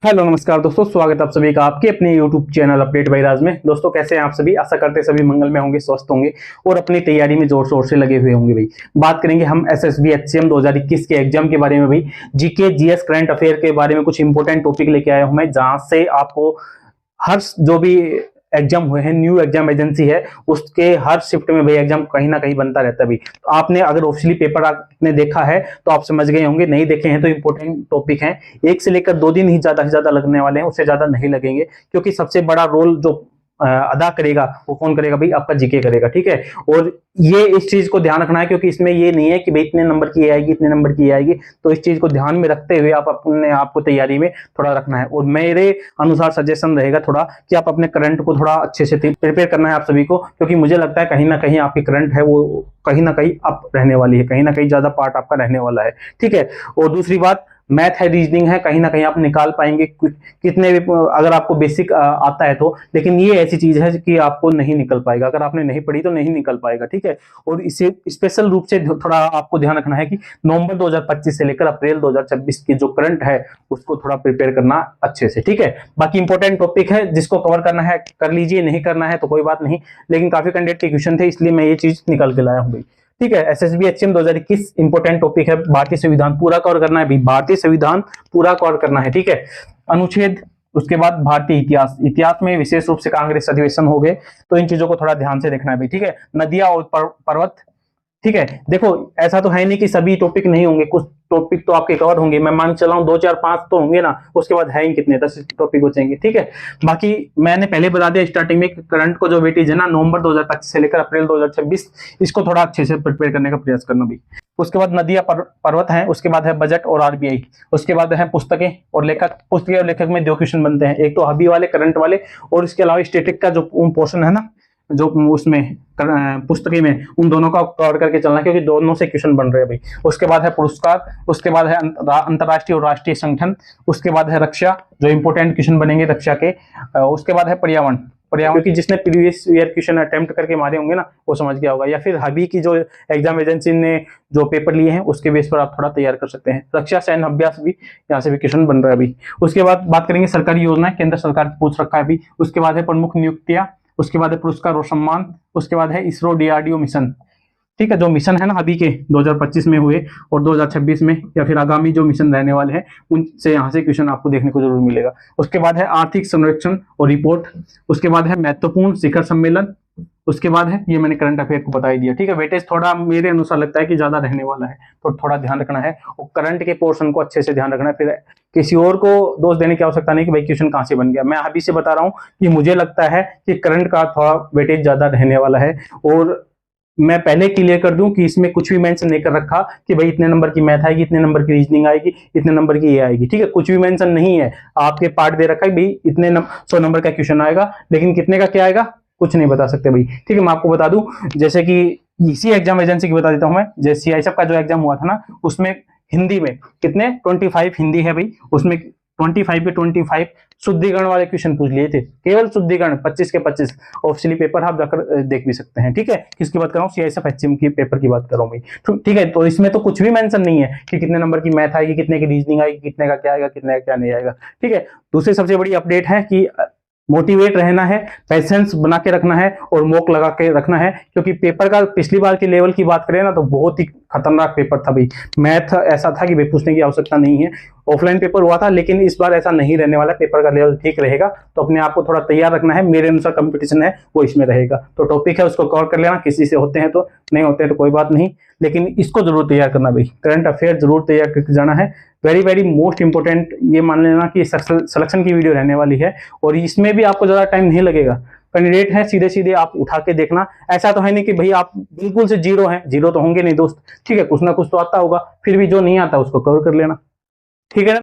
Hello नमस्कार दोस्तों, स्वागत है आप सभी का आपके अपने यूट्यूब चैनल अपडेट बाय राज में। दोस्तों कैसे हैं आप सभी? आशा करते हैं सभी मंगल में होंगे, स्वस्थ होंगे और अपनी तैयारी में जोर शोर से लगे हुए होंगे। भाई बात करेंगे हम एसएसबी एचसीएम 2021 के एग्जाम के बारे में। भाई जीके जीएस करंट अफेयर के बारे में कुछ इंपॉर्टेंट टॉपिक लेके आया हूं मैं, जहां से आपको हर जो भी एग्जाम हुए हैं, न्यू एग्जाम एजेंसी है उसके हर शिफ्ट में भाई एग्जाम कहीं ना कहीं बनता रहता है। भाई तो आपने अगर ऑफिशियली पेपर आपने देखा है तो आप समझ गए होंगे, नहीं देखे हैं तो इंपॉर्टेंट टॉपिक हैं। एक से लेकर 2 दिन ही ज्यादा से ज्यादा लगने वाले हैं, उससे ज्यादा नहीं लगेंगे, क्योंकि सबसे बड़ा रोल जो अदा करेगा वो कौन करेगा? भाई आपका जीके करेगा। ठीक है, और ये इस चीज को ध्यान रखना है, क्योंकि इसमें ये नहीं है कि भाई इतने नंबर की आएगी इतने नंबर की आएगी। तो इस चीज को ध्यान में रखते हुए आप अपने आप को तैयारी में थोड़ा रखना है। और मेरे अनुसार सजेशन रहेगा थोड़ा कि आप अपने करंट को थोड़ा अच्छे से प्रिपेयर करना है आप सभी को, क्योंकि मुझे लगता है कहीं ना कहीं आपकी करंट है वो कहीं ना कहीं अप रहने वाली है, कहीं ना कहीं ज्यादा पार्ट आपका रहने वाला है। ठीक है, और दूसरी बात, मैथ है, रीजनिंग है, कहीं ना कहीं आप निकाल पाएंगे कितने भी, अगर आपको बेसिक आता है तो। लेकिन ये ऐसी चीज है कि आपको नहीं निकल पाएगा, अगर आपने नहीं पढ़ी तो नहीं निकल पाएगा। ठीक है, और इसे स्पेशल रूप से थोड़ा आपको ध्यान रखना है कि नवंबर 2025 से लेकर अप्रैल 2026 की जो करंट है उसको थोड़ा प्रिपेयर करना अच्छे से। ठीक है, बाकी इंपॉर्टेंट टॉपिक है, जिसको कवर करना है कर लीजिए, नहीं करना है तो कोई बात नहीं, लेकिन काफी कैंडिडेट के क्वेश्चन थे इसलिए मैं ये चीज निकाल के लाया हूँ भाई। ठीक है, एसएसबी एचसीएम 2021 इंपोर्टेंट टॉपिक है, भारतीय संविधान पूरा कवर करना है भाई, भारतीय संविधान पूरा कवर करना है। ठीक है, अनुच्छेद, उसके बाद भारतीय इतिहास, इतिहास में विशेष रूप से कांग्रेस अधिवेशन हो गए, तो इन चीजों को थोड़ा ध्यान से देखना है भाई। ठीक है, नदियां और पर्वत। ठीक है, देखो ऐसा तो है नहीं कि सभी टॉपिक नहीं होंगे, कुछ टॉपिक तो आपके कवर होंगे, मैं मान चला हूं 2 4 5 तो होंगे ना, उसके बाद है ही कितने 10 टॉपिक बचेंगे। ठीक है, बाकी मैंने पहले बता दिया स्टार्टिंग में, करंट को जो वेटेज है ना नवंबर 2025 से लेकर अप्रैल 2026, इसको थोड़ा अच्छे से प्रिपेयर करने का प्रयास करना भी। उसके बाद नदियां पर्वत हैं, उसके बाद है बजट और आरबीआई, उसके बाद है पुस्तकें और लेखक। पुस्तकें और लेखक में 2 क्वेश्चन बनते हैं, एक तो हबी वाले करंट वाले, और इसके अलावा स्टेटिक का जो पोर्शन है ना, जो उसमें पुस्तकें में, उन दोनों का कवर करके चलना, क्योंकि दोनों से क्वेश्चन बन रहे हैं भाई। उसके बाद है पुरस्कार, उसके बाद है अंतरराष्ट्रीय और राष्ट्रीय संगठन, उसके बाद है रक्षा, जो इंपोर्टेंट क्वेश्चन बनेंगे रक्षा के, उसके बाद है पर्यावरण। पर्यावरण क्योंकि जिसने प्रीवियस ईयर क्वेश्चन अटेम्प्ट करके मारे होंगे ना वो समझ गया होगा, या फिर हबी की जो एग्जाम एजेंसी ने जो पेपर लिए हैं उसके बेस पर आप थोड़ा तैयार कर सकते हैं। रक्षा सैन्य अभ्यास भी यहाँ से भी क्वेश्चन बन रहा है अभी। उसके बाद बात करेंगे सरकारी योजनाएं, केंद्र सरकार पूछ रखा है अभी। उसके बाद है प्रमुख नियुक्तियां, उसके बाद है पुरस्कार और सम्मान, उसके बाद है इसरो डीआरडीओ मिशन। ठीक है, जो मिशन है ना अभी के 2025 में हुए और 2026 में या फिर आगामी जो मिशन रहने वाले हैं उनसे यहाँ से क्वेश्चन आपको देखने को जरूर मिलेगा। उसके बाद है आर्थिक संरक्षण और रिपोर्ट, उसके बाद है महत्वपूर्ण शिखर सम्मेलन, उसके बाद है, ये मैंने करंट अफेयर को बता ही दिया। ठीक है, वेटेज थोड़ा मेरे अनुसार लगता है कि ज्यादा रहने वाला है, तो थोड़ा ध्यान रखना है और करंट के पोर्शन को अच्छे से ध्यान रखना है। फिर किसी और को दोष देने की आवश्यकता नहीं कि भाई क्वेश्चन कहां से बन गया। मैं अभी से बता रहा हूं कि मुझे लगता है कि करंट का थोड़ा वेटेज ज्यादा रहने वाला है। और मैं पहले क्लियर कर दूं कि इसमें कुछ भी मेंशन नहीं कर रखा कि भाई इतने नंबर की मैथ आएगी, इतने नंबर की रीजनिंग आएगी, इतने नंबर की ये आएगी। ठीक है, कुछ भी मेंशन नहीं है, आपके पार्ट दे रखा है भाई इतने 100 नंबर का क्वेश्चन आएगा, लेकिन कितने का क्या आएगा कुछ नहीं बता सकते भाई। ठीक है, मैं आपको बता दूं, जैसे कि इसी एग्जाम एजेंसी की बता देता हूं मैं, जैसे सीआईएसएफ का जो एग्जाम हुआ था ना उसमें हिंदी में कितने 25 हिंदी है भाई, उसमें 25 के 25 शुद्धिकरण वाले क्वेश्चन पूछ लिए थे, केवल शुद्धिकरण 25 के 25। ऑफिशियली पेपर आप जाकर देख भी सकते हैं। ठीक है, किसकी बात कर रहा हूँ? सीआईएसएफ एचसीएम की पेपर की बात कर रहा हूँ भाई। ठीक है, तो इसमें तो कुछ भी मेंशन नहीं है कि कितने नंबर की मैथ आएगी, कितने की रीजनिंग आएगी, कितने का क्या आएगा, कितने का क्या नहीं आएगा। ठीक है, दूसरी सबसे बड़ी अपडेट है कि मोटिवेट रहना है, पेशेंस बना के रखना है और मॉक लगा के रखना है, क्योंकि पेपर का पिछली बार के लेवल की बात करें ना तो बहुत ही खतरनाक पेपर था भाई। मैथ ऐसा था कि भाई पूछने की आवश्यकता नहीं है, ऑफलाइन पेपर हुआ था, लेकिन इस बार ऐसा नहीं रहने वाला, पेपर का लेवल ठीक रहेगा, तो अपने आप को थोड़ा तैयार रखना है। मेरे अनुसार कंपटीशन है वो इसमें रहेगा, तो टॉपिक है उसको कवर कर लेना, किसी से होते हैं तो, नहीं होते हैं तो कोई बात नहीं, लेकिन इसको जरूर तैयार करना भाई, करंट अफेयर जरूर तैयार करके जाना है। वेरी वेरी मोस्ट इंपोर्टेंट, ये मान लेना कि सिलेक्शन की वीडियो रहने वाली है और इसमें भी आपको ज्यादा टाइम नहीं लगेगा। कैंडिडेट है सीधे सीधे आप उठा के देखना, ऐसा तो है नहीं कि भाई आप बिल्कुल से जीरो हैं, जीरो तो होंगे नहीं दोस्त। ठीक है, कुछ ना कुछ तो आता होगा, फिर भी जो नहीं आता उसको कवर कर लेना। ठीक है ना।